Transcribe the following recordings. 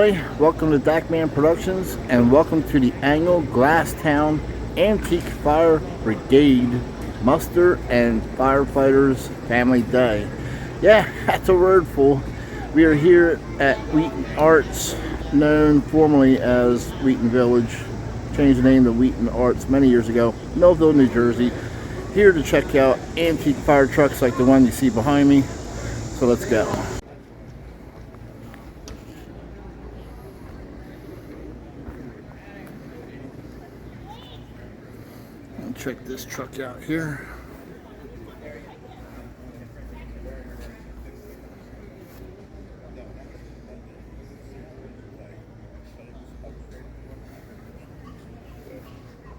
everybody, welcome to Dakman Productions and welcome to the annual Glasstown Antique Fire Brigade Muster and Firefighters Family Day. Yeah, that's a wordful. We are here at Wheaton Arts, known formerly as Wheaton Village, changed the name to Wheaton Arts many years ago, Millville, New Jersey. Here to check out antique fire trucks like the one you see behind me. So let's go. Check this truck out here.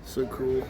So cool.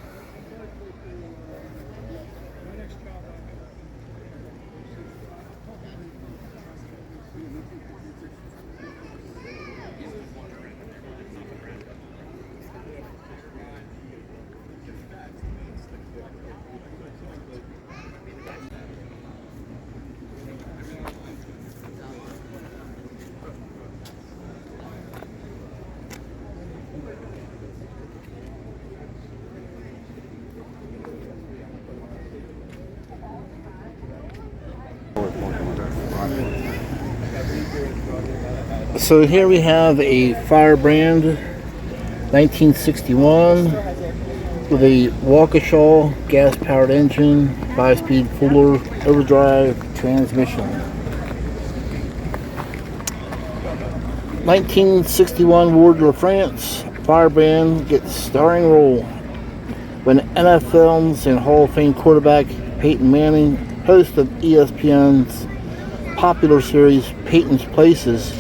So here we have a Firebrand 1961 with a Waukesha gas-powered engine, 5-speed fuller overdrive transmission. 1961 War de France, Firebrand gets starring role when NFL's and Hall of Fame quarterback Peyton Manning, host of ESPN's popular series Peyton's Places,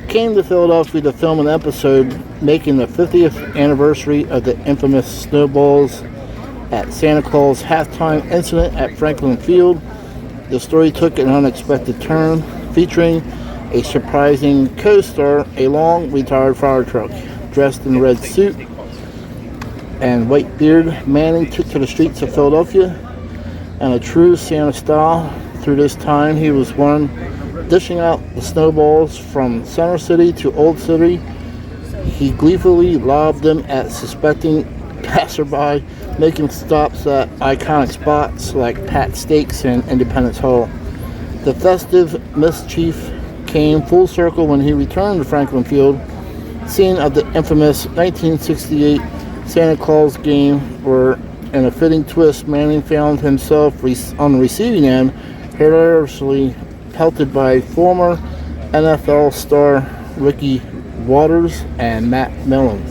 came to Philadelphia to film an episode making the 50th anniversary of the infamous snowballs at Santa Claus halftime incident at Franklin Field. The story took an unexpected turn, featuring a surprising co-star, a long retired fire truck. Dressed in a red suit and white beard, Manning took to the streets of Philadelphia in a true Santa style. Through this time, he was one dishing out the snowballs from Center City to Old City. He gleefully lobbed them at suspecting passerby, making stops at iconic spots like Pat Steaks and Independence Hall. The festive mischief came full circle when he returned to Franklin Field, scene of the infamous 1968 Santa Claus game, where, in a fitting twist, Manning found himself on the receiving end, hilariously pelted by former NFL star Ricky Watters and Matt Millen.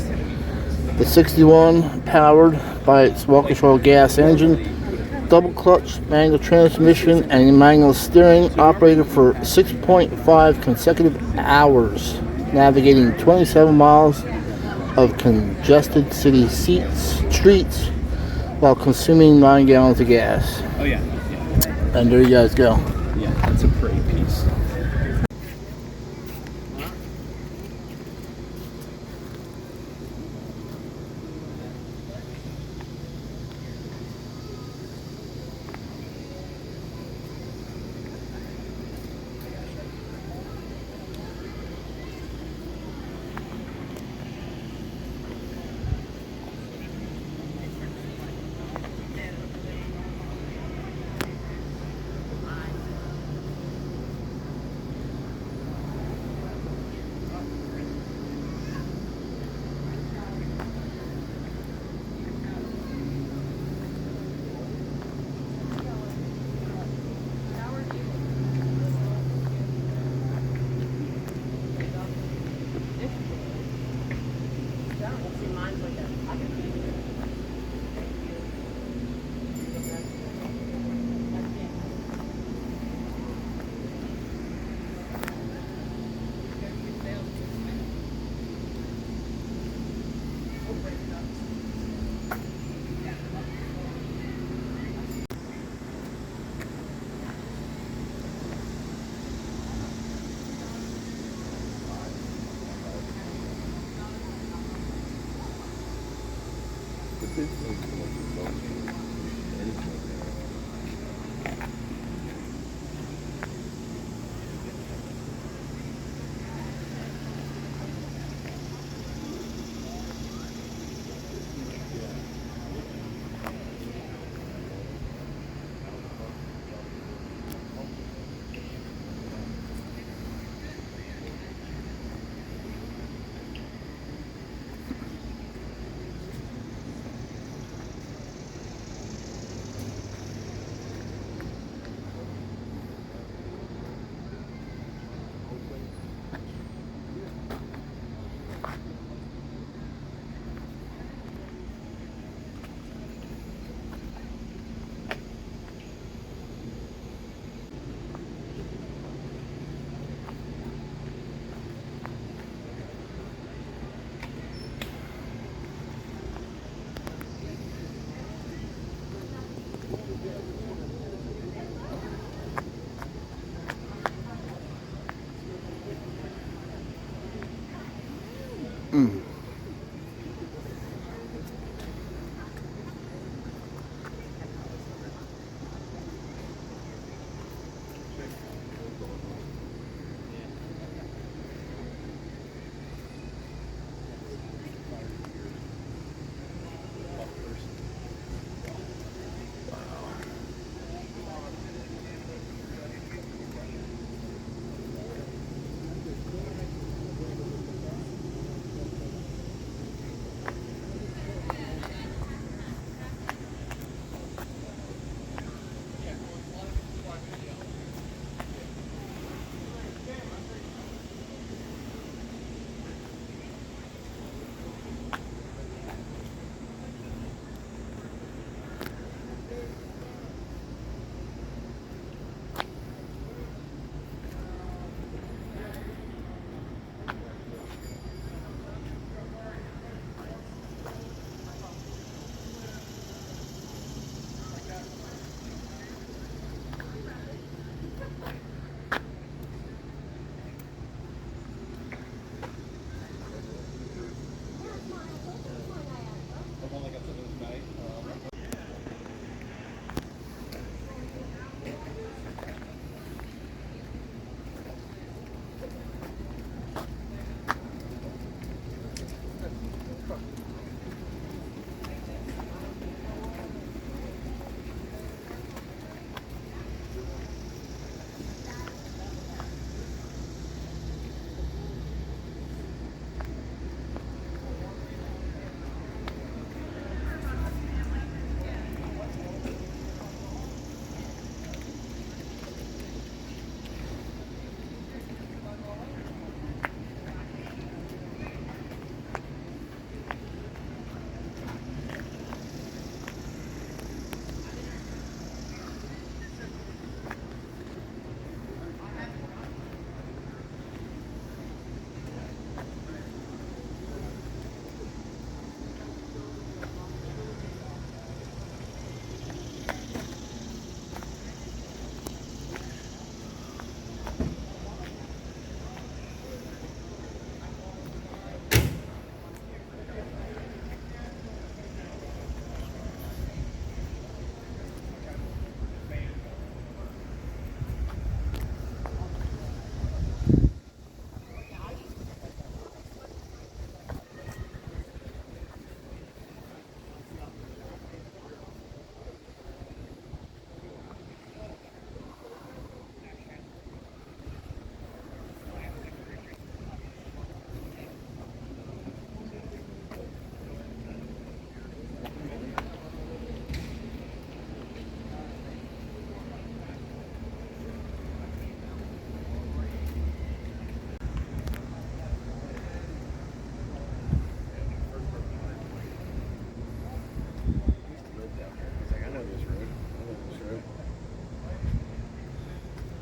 The 61, powered by its Waukesha gas engine, double clutch manual transmission and manual steering, operated for 6.5 consecutive hours, navigating 27 miles of congested city streets while consuming 9 gallons of gas. Oh yeah. And there you guys go. Yeah, that's a pretty piece.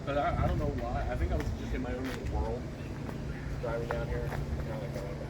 But I don't know why. I think I was just in my own little world driving down here. Now I go back.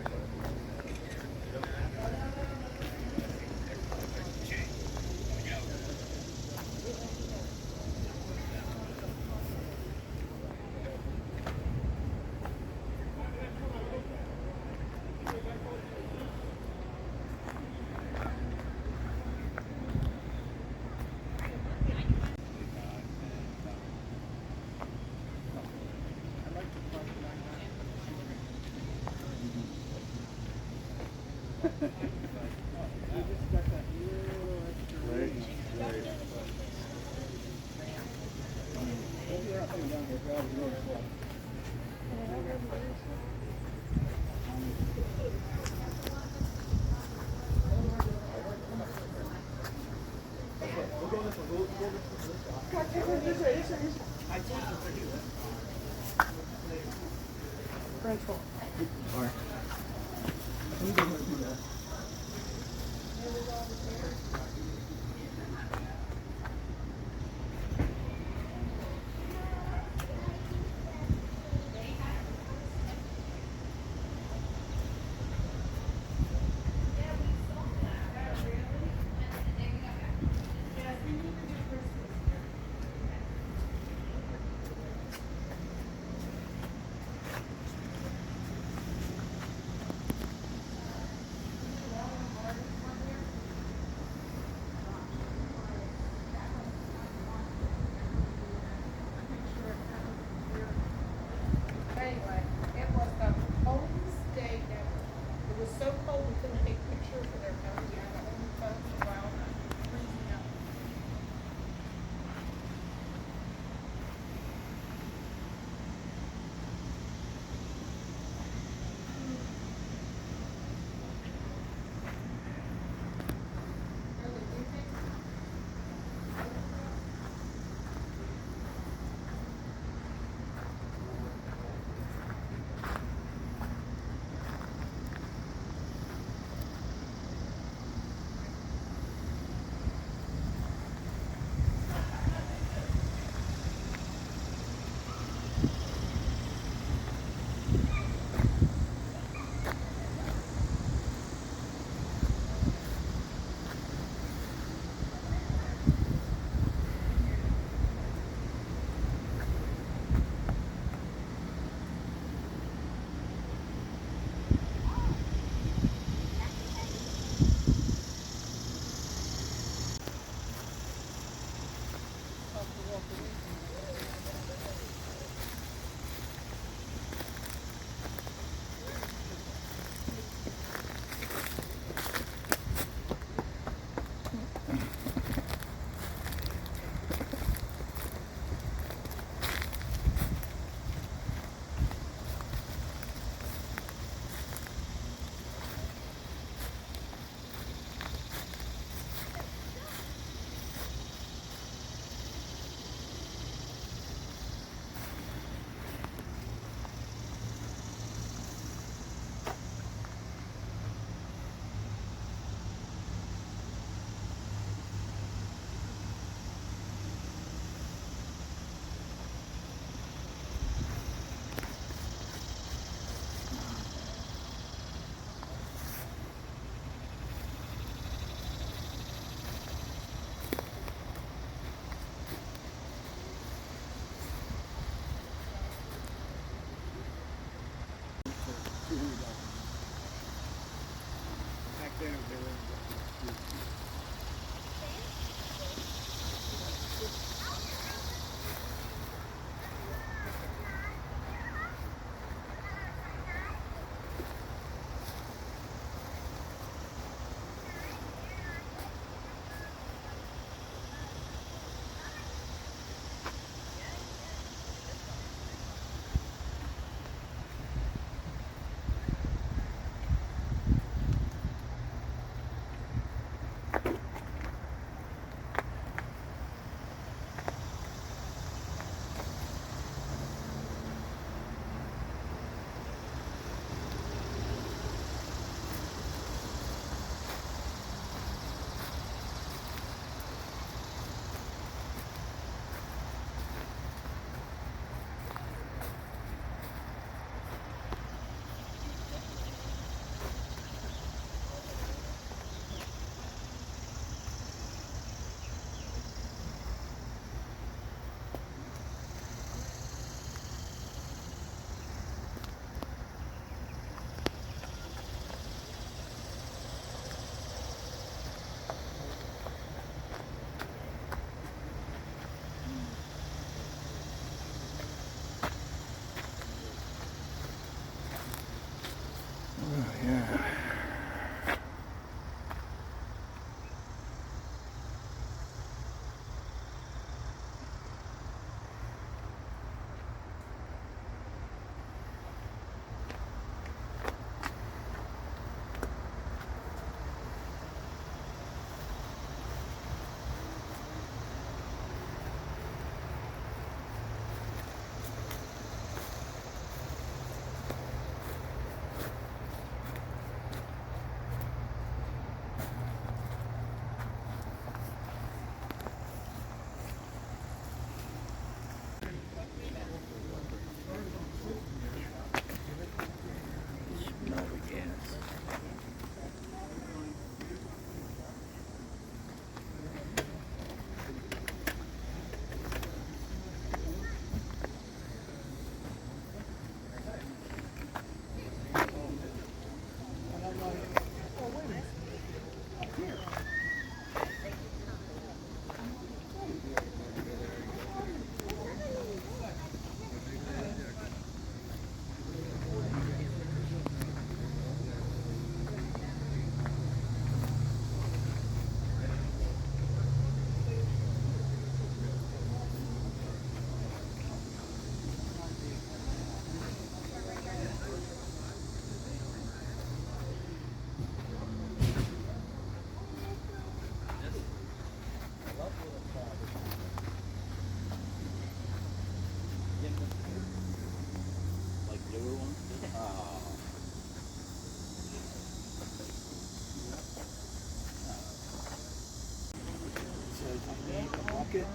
bucket,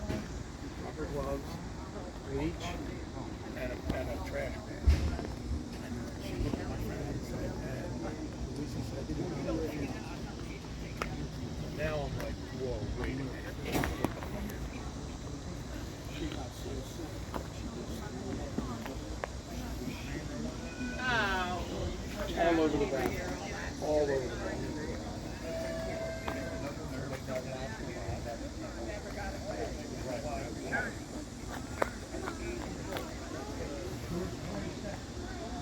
rubber gloves, bleach, and a trash bag. She looked at my friend and said, Lucy said, now I'm like, whoa, wait a minute. She got so sick. All over the back. All over the back.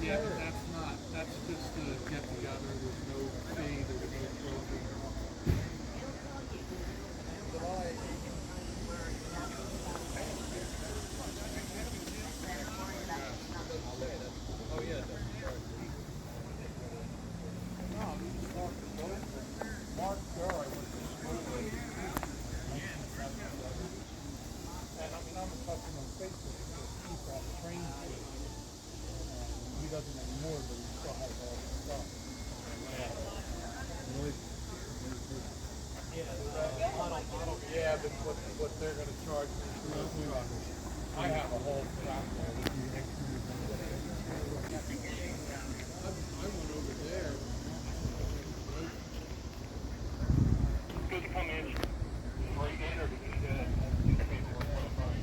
Yeah, but that's just a get together. There's no fee, there's no trophy. Oh, yeah. Mark Girl, I went to school with. And I'm talking on Facebook because he's got trained for it. He doesn't anymore, but he still has all the stuff. Yeah, but what they're going to charge me for those trucks. I have a whole platform. I went over there. Did you come in Brigade or did you get paperwork on the phone?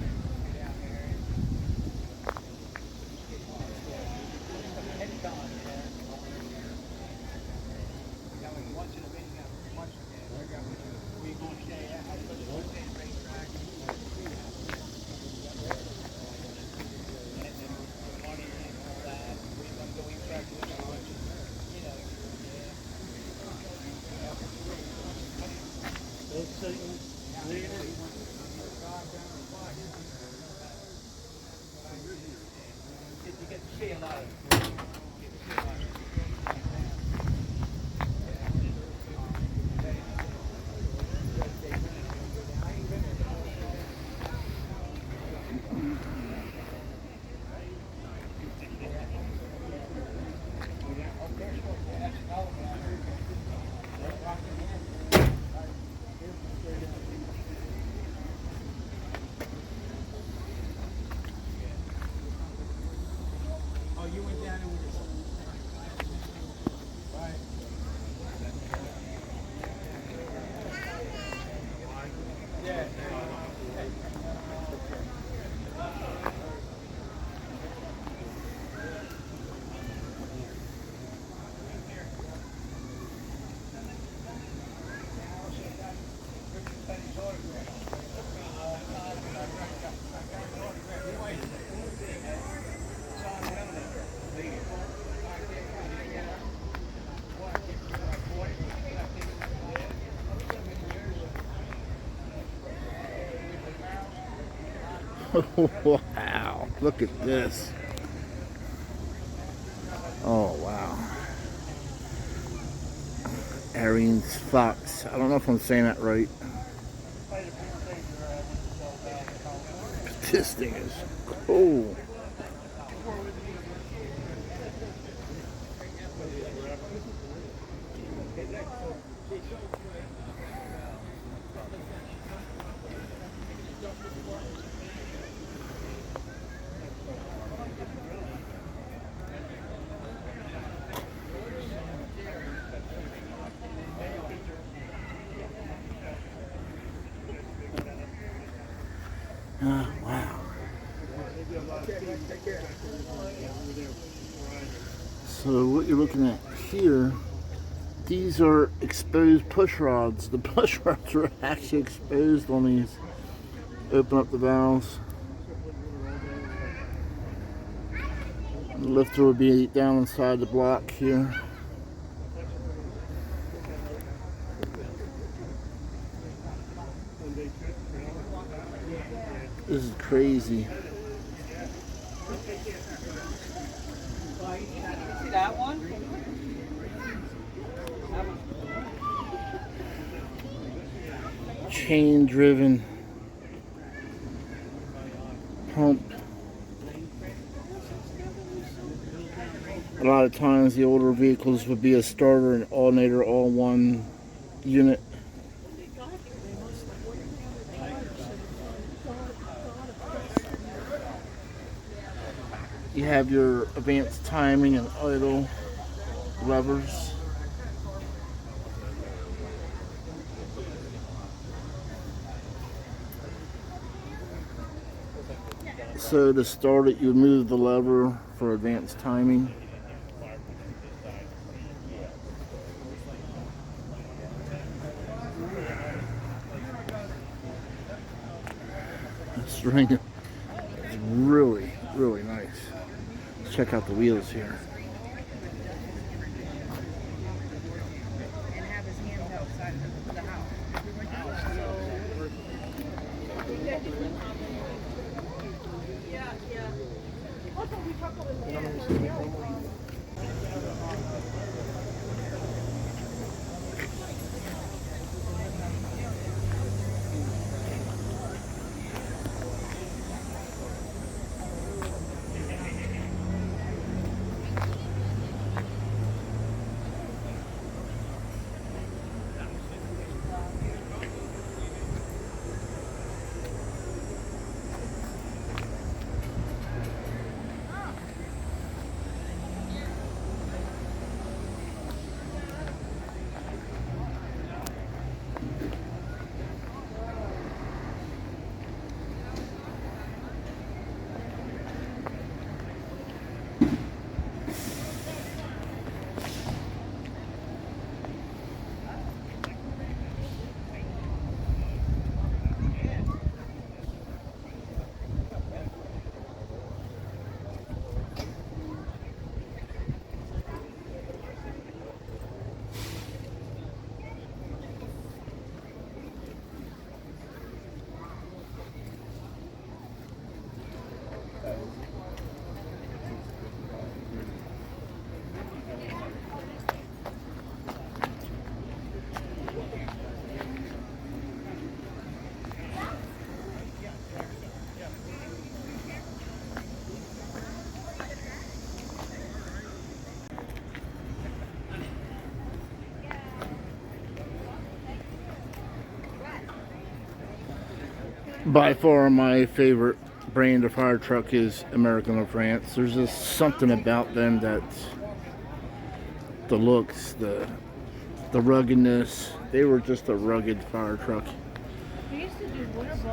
You get to see a lot of you went down and right. Yeah. Wow, look at this. Oh, wow. Arian's Fox. I don't know if I'm saying that right. But this thing is cool. Oh, wow. So what you're looking at here, these are exposed push rods. The push rods are actually exposed on these. Open up the valves. The lifter will be down inside the block here. This is crazy. See that one? Chain driven pump. A lot of times the older vehicles would be a starter and alternator all one unit. You have your advanced timing and idle levers. So to start it, you would move the lever for advanced timing. The string is really, really nice. Let's check out the wheels here. By far my favorite brand of fire truck is American of France. There's just something about them that the looks, the ruggedness, they were just a rugged fire truck.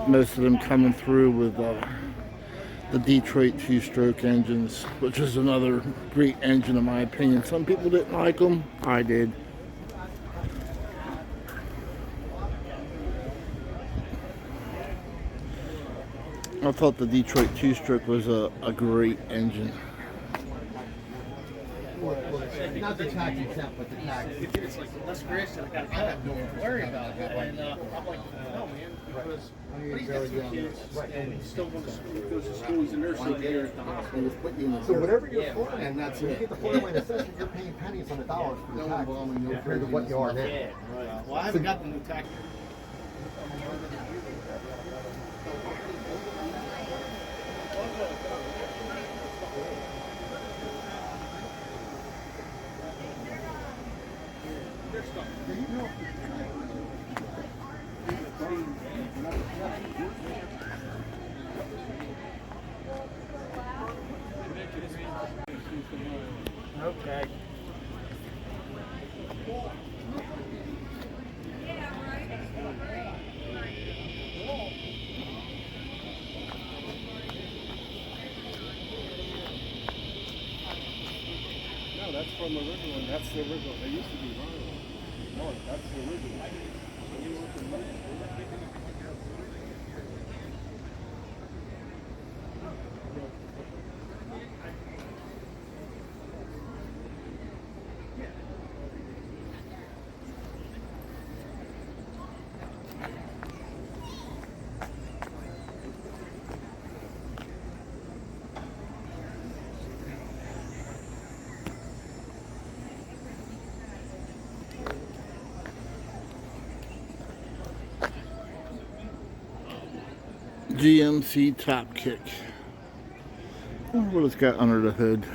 Most of them coming through with the Detroit two-stroke engines, which is another great engine in my opinion. Some people didn't like them, I did. I thought the Detroit two-stroke was a great engine. Not the tax exempt, but the tax. It's like less grass and I have no worry about it. And I'm like, no man, because but he's got two kids and he's still going to school, goes to school, he's a nurse over here at the hospital. So whatever you're flying, and that's when you get the flight line assessment, you're paying pennies on the dollars for the tax compared to what you are now. Well, I haven't got the new tax. Okay. No, that's from the original one. That's the original. They used to be wrong. No, that's the original. GMC top kick. I wonder what it's got under the hood.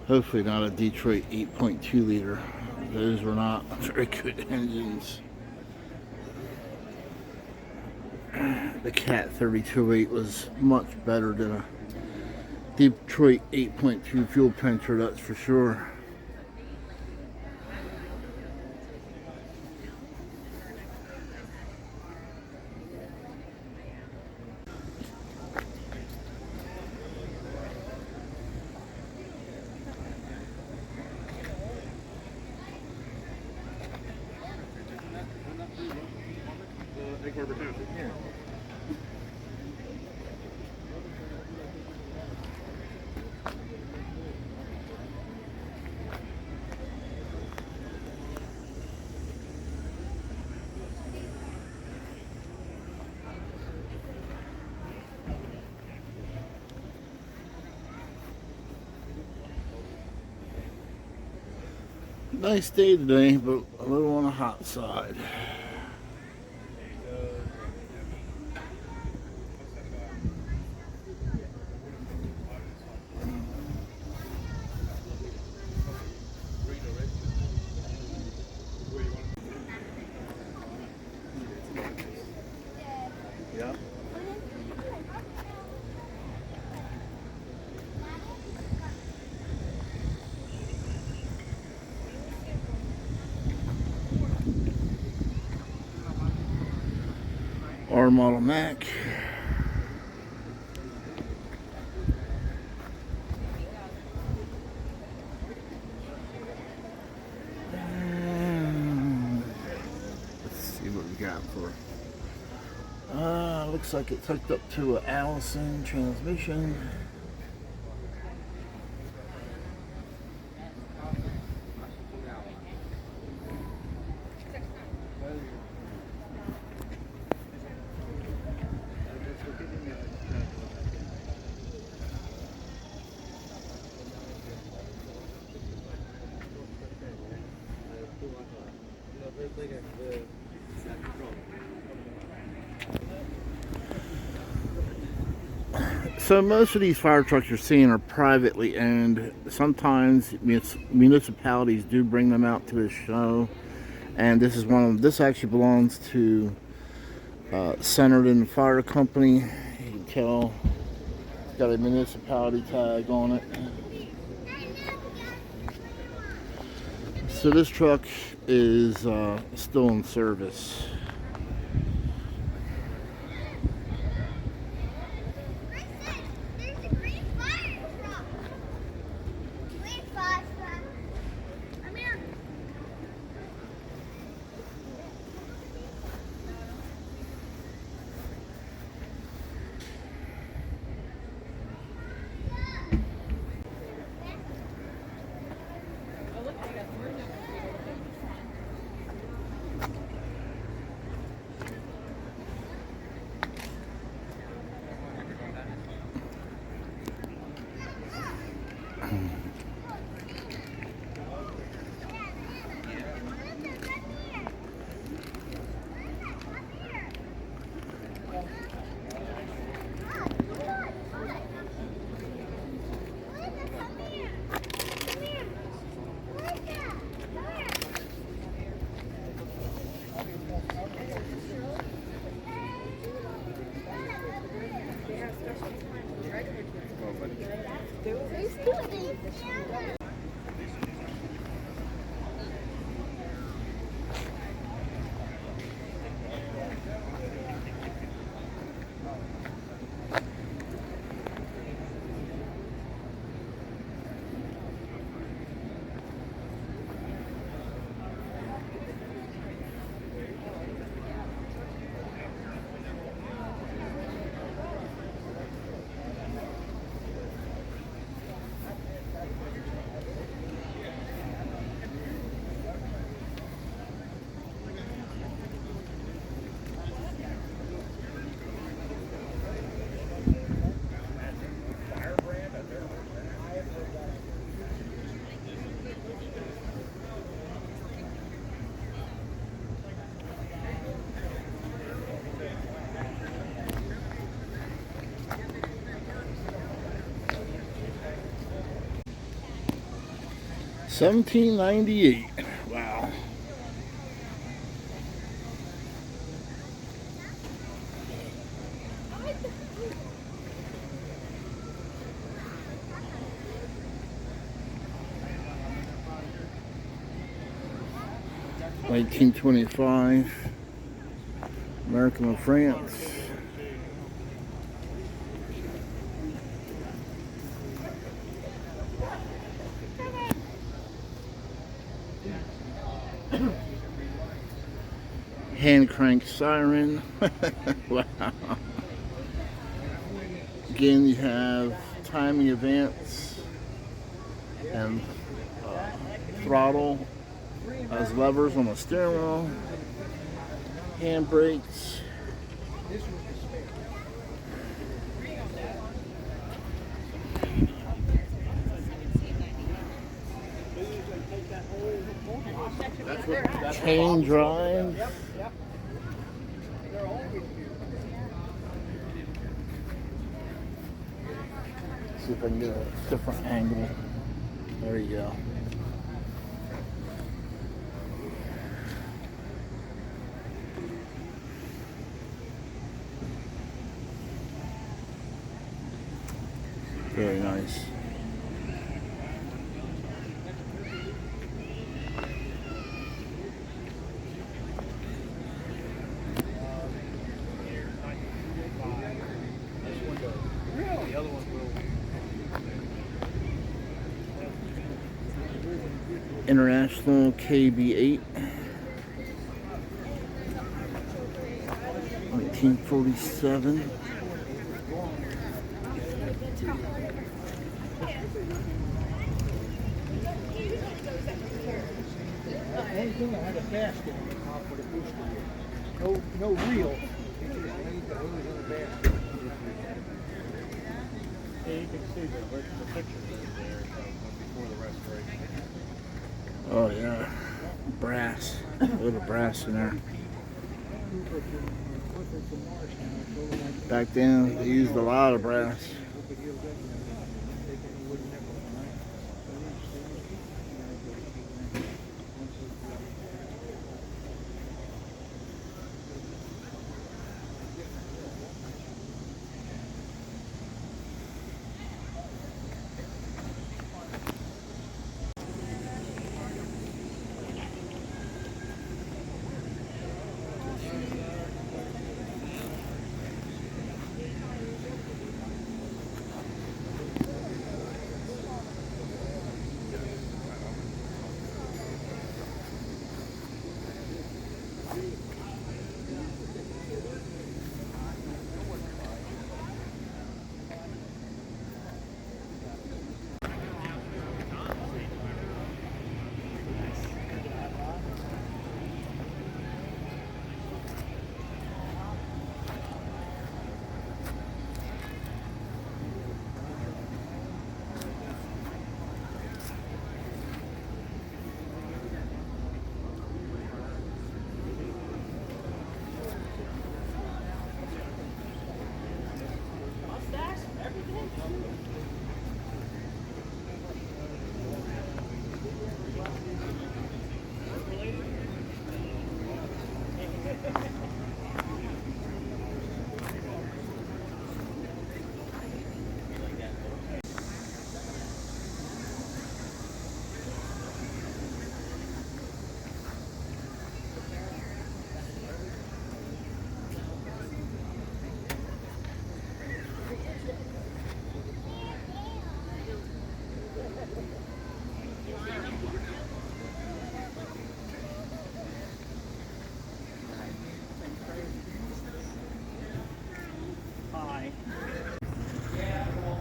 Hopefully not a Detroit 8.2 liter. Those were not very good engines. the Cat 32.8 was much better than a Detroit 8.2 fuel pincher, that's for sure. Nice day today, but a little on the hot side. Yeah. R model Mac. Let's see what we got for. Looks like it's hooked up to an Allison transmission. So most of these fire trucks you're seeing are privately owned. Sometimes municipalities do bring them out to the show, and this is one of them. This actually belongs to Centerton Fire Company. You can tell it's got a municipality tag on it. So this truck is still in service. $17.98. Wow. 1925, American of France. Hand crank siren. Wow. Again, you have timing events and throttle as levers on the steering wheel, hand brakes. Chain drive. See if I can get a different angle. There you go. Very nice. International KB8, 1947. Anything that had a basket on the top with a booster. No reel. You just laid the hose on the basket. Yeah, you can see the picture there before the restoration. Oh yeah, brass. A little brass in there. Back then, they used a lot of brass.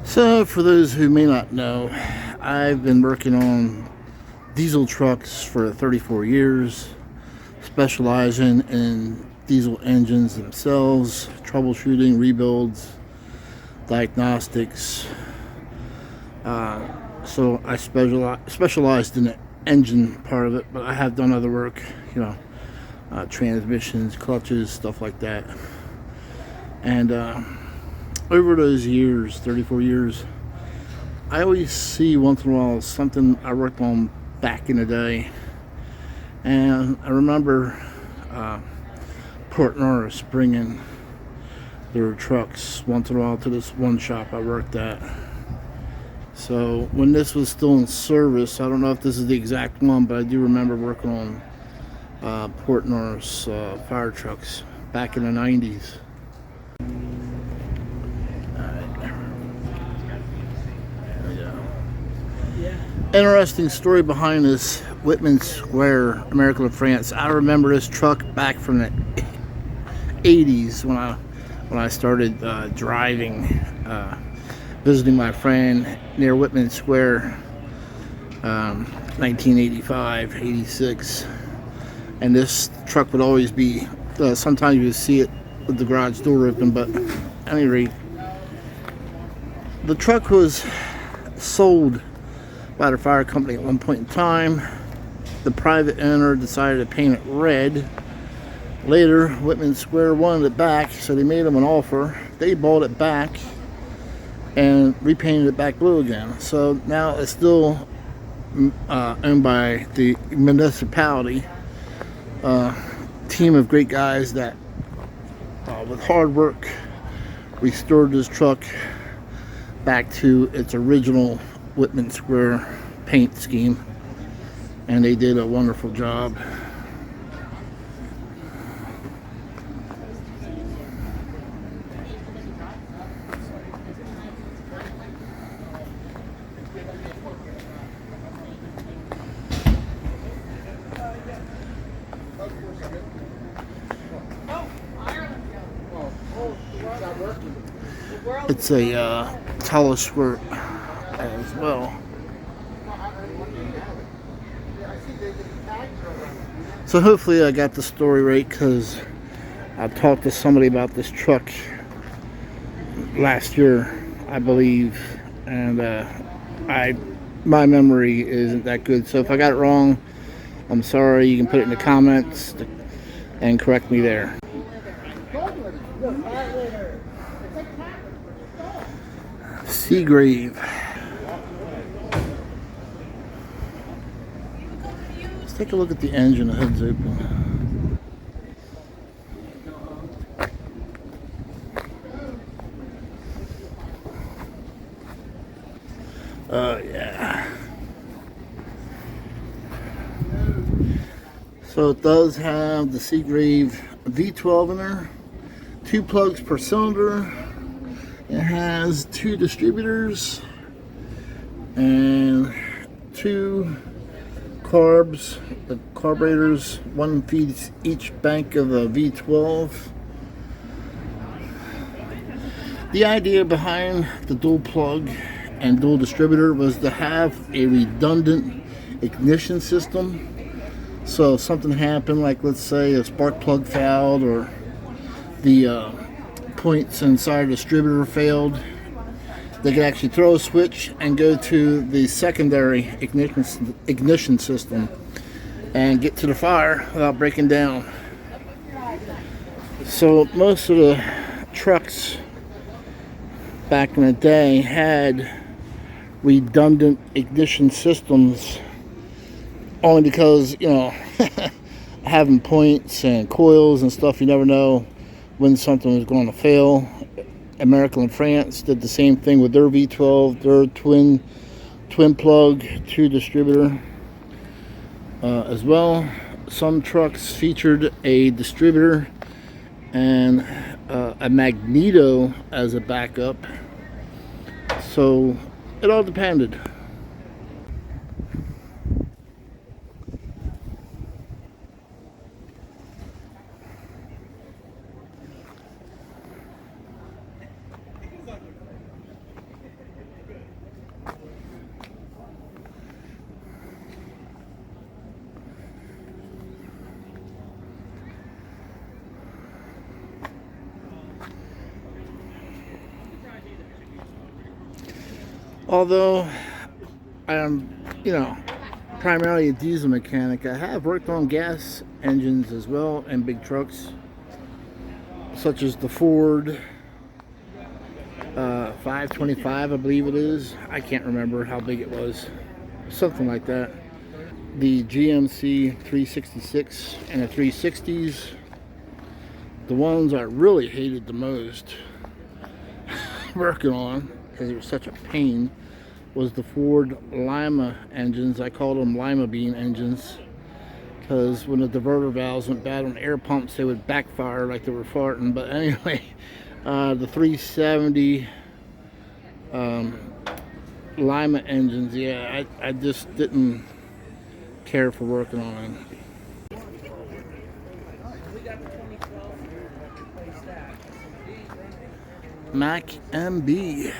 So, for those who may not know, I've been working on diesel trucks for 34 years, specializing in diesel engines themselves, troubleshooting, rebuilds, diagnostics. So I specialized in the engine part of it, but I have done other work, transmissions, clutches, stuff like that. And over those years, 34 years, I always see once in a while something I worked on back in the day. And I remember Port Norris bringing their trucks once in a while to this one shop I worked at. So when this was still in service, I don't know if this is the exact one, but I do remember working on Port Norris fire trucks back in the 90s. Interesting story behind this Wheaton Square, American France. I remember this truck back from the 80s when I started driving, visiting my friend near Wheaton Square, 1985, 86. And this truck would always be, sometimes you would see it with the garage door open, but at any rate, the truck was sold by the fire company at one point in time. The private owner decided to paint it red. Later, Wheaton Square wanted it back, so they made them an offer. They bought it back and repainted it back blue again. So now it's still owned by the municipality. Team of great guys that, with hard work, restored this truck back to its original Wheaton Square paint scheme, and they did a wonderful job. It's a taller squirt as well. So hopefully I got the story right, because I talked to somebody about this truck last year, I believe, and my memory isn't that good. So if I got it wrong, I'm sorry. You can put it in the comments and correct me there. Seagrave. Let's take a look at the engine. The hood's open. Oh yeah. So it does have the Seagrave V12 in there. 2 plugs per cylinder. It has 2 distributors and 2 carbs, the carburetors. One feeds each bank of a V12. The idea behind the dual plug and dual distributor was to have a redundant ignition system. So if something happened, like let's say a spark plug failed, or the points inside the distributor failed, they could actually throw a switch and go to the secondary ignition system and get to the fire without breaking down. So most of the trucks back in the day had redundant ignition systems, only because, you know, having points and coils and stuff, you never know when something was going to fail. American France did the same thing with their V12, their twin plug 2 distributor as well. Some trucks featured a distributor and a magneto as a backup, so it all depended. Although I am, primarily a diesel mechanic, I have worked on gas engines as well and big trucks, such as the Ford 525, I believe it is. I can't remember how big it was. Something like that. The GMC 366 and the 360s. The ones I really hated the most working on, because it was such a pain, was the Ford Lima engines. I called them Lima bean engines, because when the diverter valves went bad on air pumps, they would backfire like they were farting. But anyway, the 370 Lima engines, yeah, I just didn't care for working on them. Mac MB.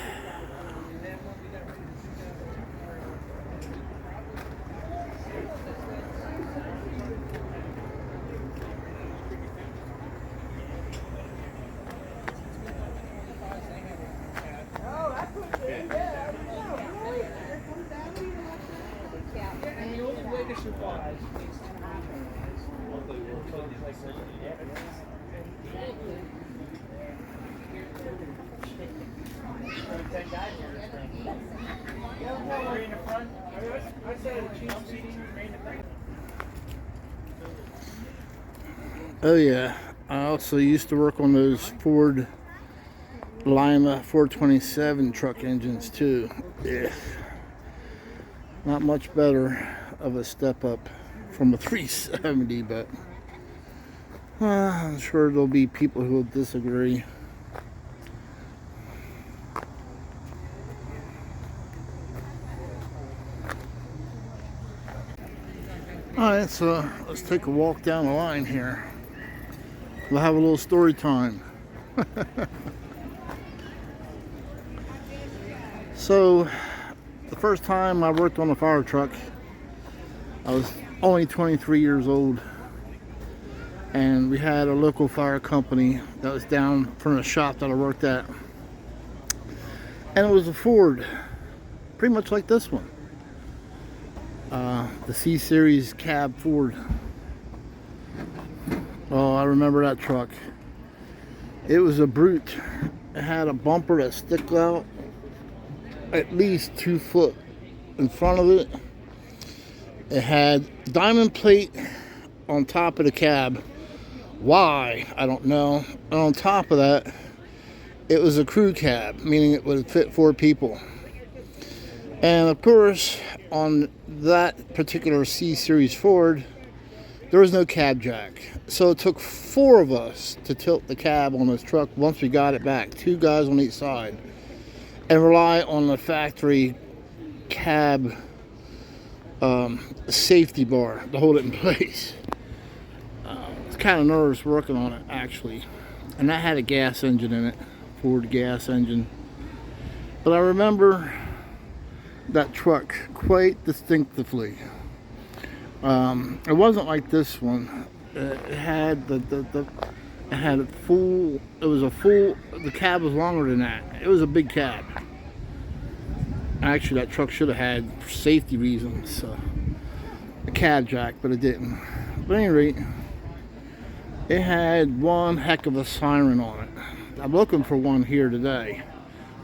Oh yeah, I also used to work on those Ford Lima 427 truck engines too. Yeah, not much better of a step up from a 370, but I'm sure there'll be people who will disagree. Alright, so let's take a walk down the line here. We'll have a little story time. So, the first time I worked on a fire truck, I was only 23 years old. And we had a local fire company that was down from the shop that I worked at. And it was a Ford, pretty much like this one. The C-Series cab Ford. Oh, I remember that truck. It was a brute. It had a bumper that stuck out at least 2 foot in front of it. It had diamond plate on top of the cab. Why? I don't know. And on top of that, it was a crew cab, meaning it would fit 4 people. And of course, on that particular C-Series Ford, there was no cab jack. So it took 4 of us to tilt the cab on this truck once we got it back. 2 guys on each side. And rely on the factory cab safety bar to hold it in place. It's kind of nervous working on it, actually. And that had a gas engine in it. Ford gas engine. But I remember that truck quite distinctively. It wasn't like this one. It had the cab was longer than that. It was a big cab. Actually, that truck should have had, for safety reasons, a cab jack, but it didn't. But at any rate, it had one heck of a siren on it. I'm looking for one here today.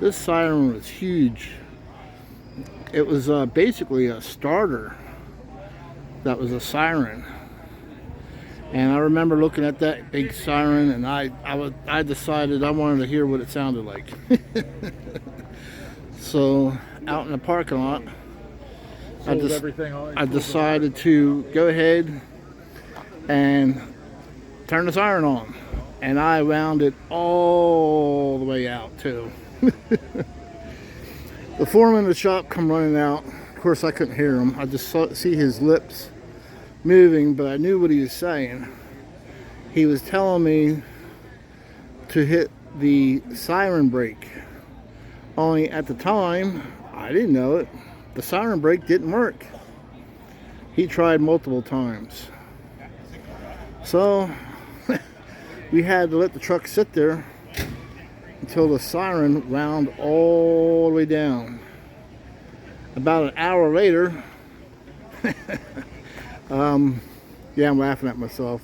This siren was huge. It was basically a starter that was a siren. And I remember looking at that big siren, and I decided I wanted to hear what it sounded like. So out in the parking lot, I decided to go ahead and turn the siren on, and I wound it all the way out too. The foreman of the shop come running out. Of course, I couldn't hear him. I just see his lips moving, but I knew what he was saying. He was telling me to hit the siren brake. Only at the time, I didn't know it. The siren brake didn't work. He tried multiple times. So we had to let the truck sit there until the siren wound all the way down. About an hour later, yeah, I'm laughing at myself.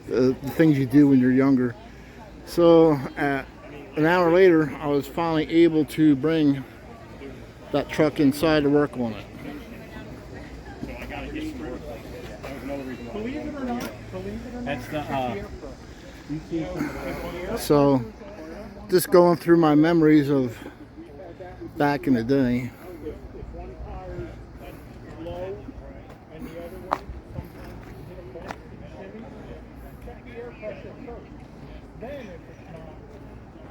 The things you do when you're younger. So an hour later, I was finally able to bring that truck inside to work on it. So just going through my memories of back in the day. Then if it's not,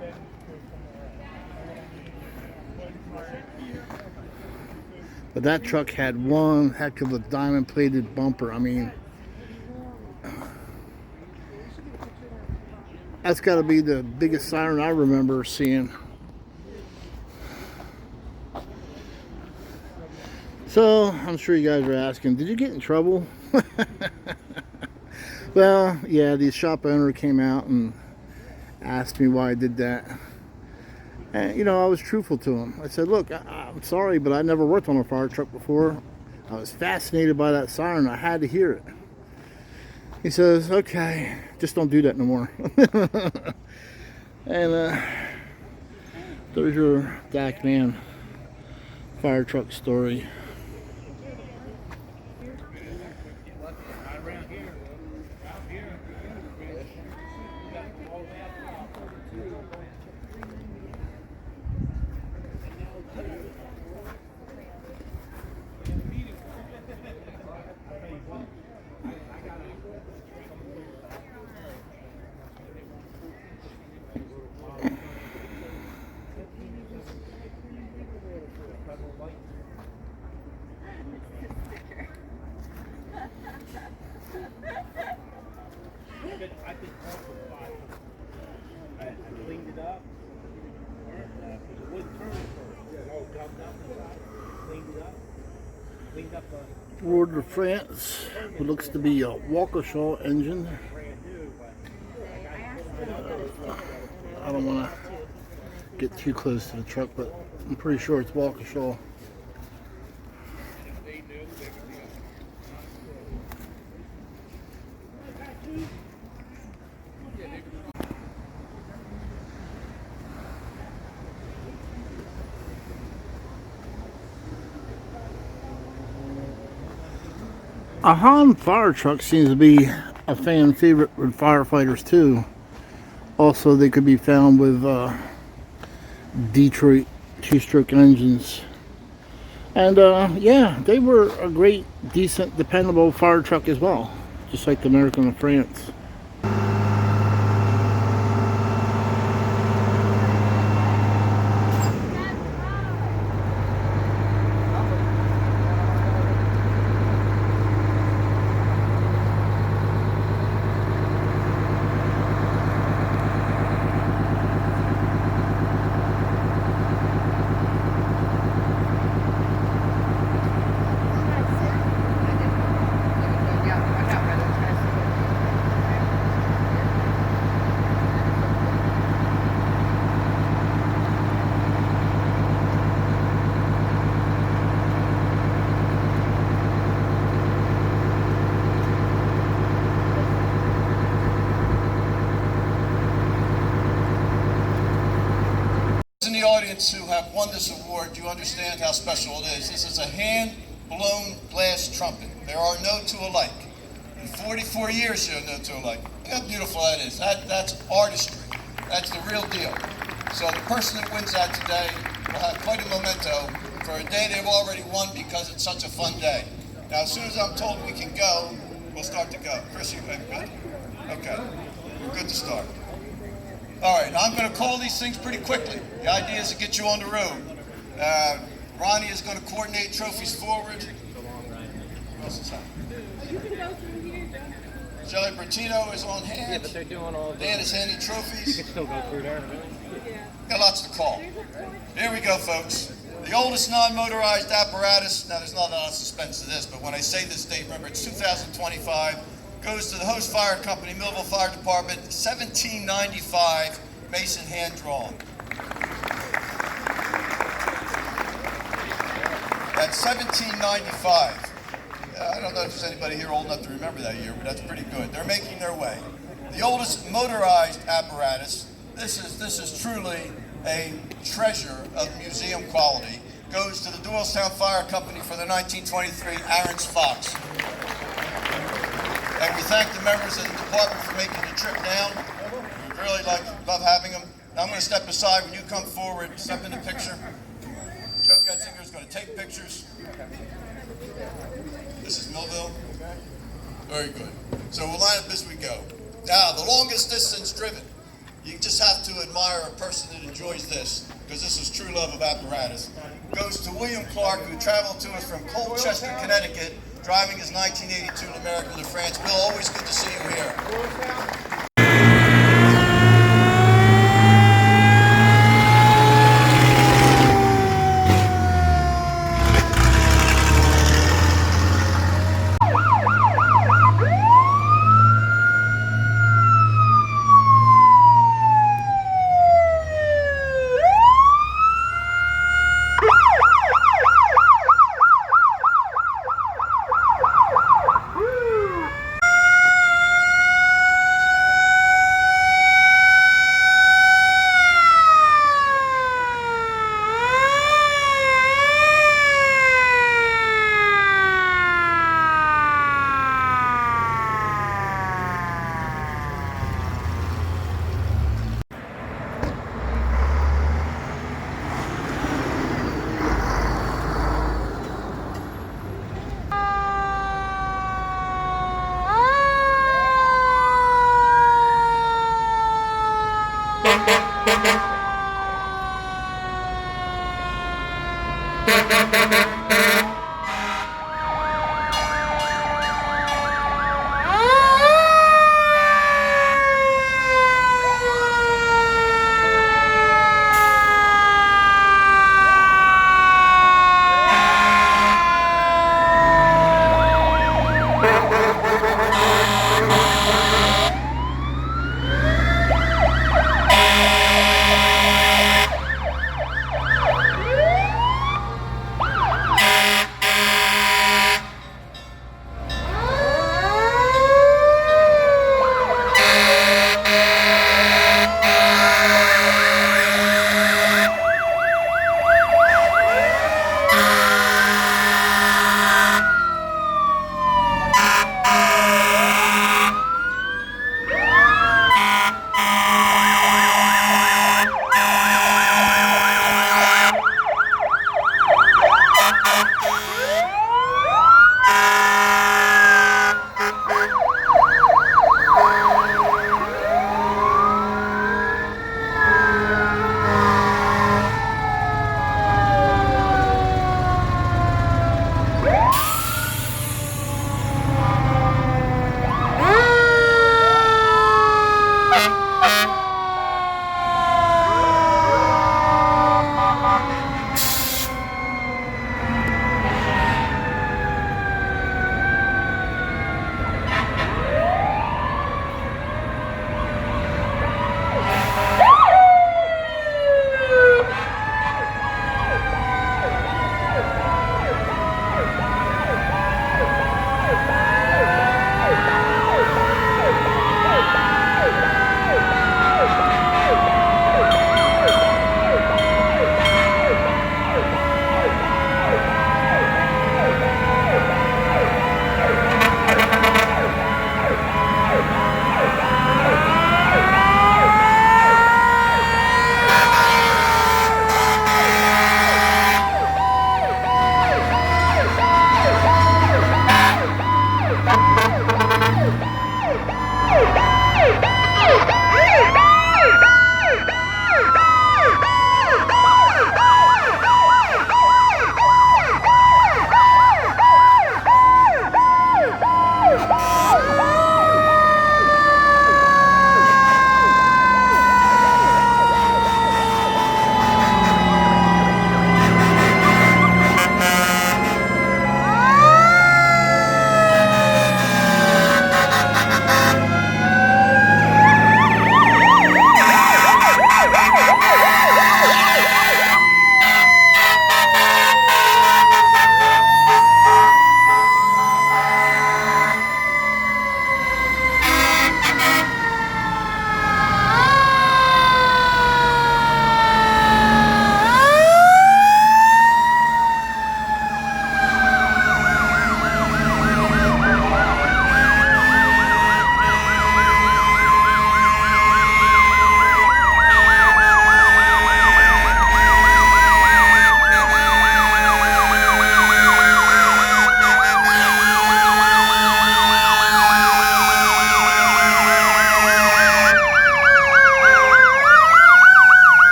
then go somewhere else. But that truck had one heck of a diamond-plated bumper. I mean, that's got to be the biggest siren I remember seeing. So, I'm sure you guys are asking, did you get in trouble? Well, yeah, the shop owner came out and asked me why I did that. And, you know, I was truthful to him. I said, look, I'm sorry, but I never worked on a fire truck before. I was fascinated by that siren. I had to hear it. He says, okay, just don't do that no more. And there's your Dakman fire truck story. Ford of France, it looks to be a Waukesha engine. I don't want to get too close to the truck, but I'm pretty sure it's Waukesha. A Han fire truck seems to be a fan favorite with firefighters too. Also, they could be found with Detroit two-stroke engines. And yeah, they were a great, decent, dependable fire truck as well, just like the American of France. In the audience who have won this award, you understand how special it is. This is a hand-blown glass trumpet. There are no two alike. In 44 years, there are no two alike. Look how beautiful that is. That's artistry. That's the real deal. So the person that wins that today will have quite a memento for a day they've already won because it's such a fun day. Now, as soon as I'm told we can go, we'll start to go. Chris, you good? Okay. We're good to start. All right, I'm going to call these things pretty quickly. The idea is to get you on the road. Ronnie is going to coordinate trophies forward. What else is happening? You can go through here, Joey Bertino is on hand. Yeah, but they're doing all of Dan is handing trophies. You can still go through there. Got lots to call. Here we go, folks. The oldest non-motorized apparatus, now there's not a lot of suspense to this, but when I say this date, remember it's 2025, goes to the host fire company, Millville Fire Department, 1795, Mason hand-drawn. That's 1795. I don't know if there's anybody here old enough to remember that year, but that's pretty good. They're making their way. The oldest motorized apparatus, this is truly a treasure of museum quality, goes to the Doylestown Fire Company for the 1923 Aaron's Fox. And we thank the members of the department for making the trip down. We really love having them. Now I'm going to step aside. When you come forward, step in the picture. Joe Getzinger is going to take pictures. This is Millville. Very good. So we'll line up as we go. Now, the longest distance driven, you just have to admire a person that enjoys this, because this is true love of apparatus, goes to William Clark, who traveled to us from Colchester, Connecticut, driving his 1982 American to France. Bill, always good to see you here.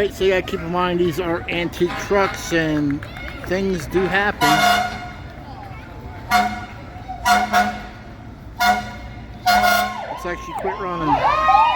Alright, so you gotta keep in mind these are antique trucks and things do happen. Looks like she quit running.